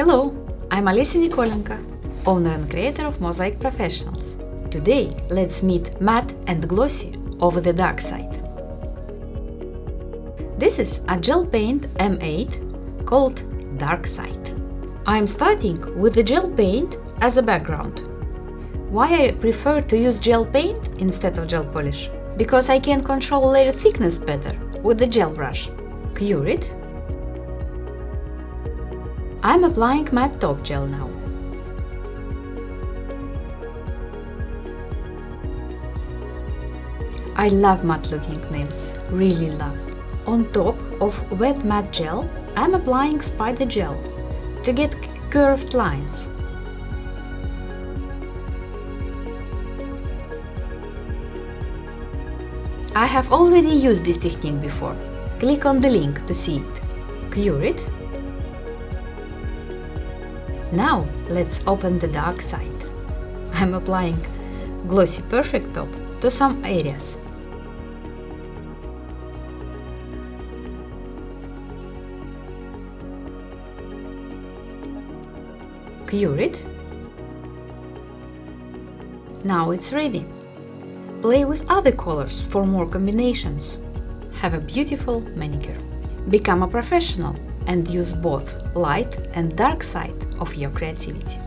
Hello, I'm Olesya Nikolenko, owner and creator of Mosaic Professionals. Today, let's meet matte and glossy over the dark side. This is a gel paint M8 called Dark Side. I'm starting with the gel paint as a background. Why I prefer to use gel paint instead of gel polish? Because I can control layer thickness better with the gel brush. Cure it. I'm applying matte top gel now. I love matte looking nails, really love. On top of wet matte gel, I'm applying spider gel to get curved lines. I have already used this technique before. Click on the link to see it. Cure it. Now let's open the dark side. I'm applying glossy perfect top to some areas. Cure it. Now it's ready. Play with other colors for more combinations. Have a beautiful manicure. Become a professional and use both light and dark side of your creativity.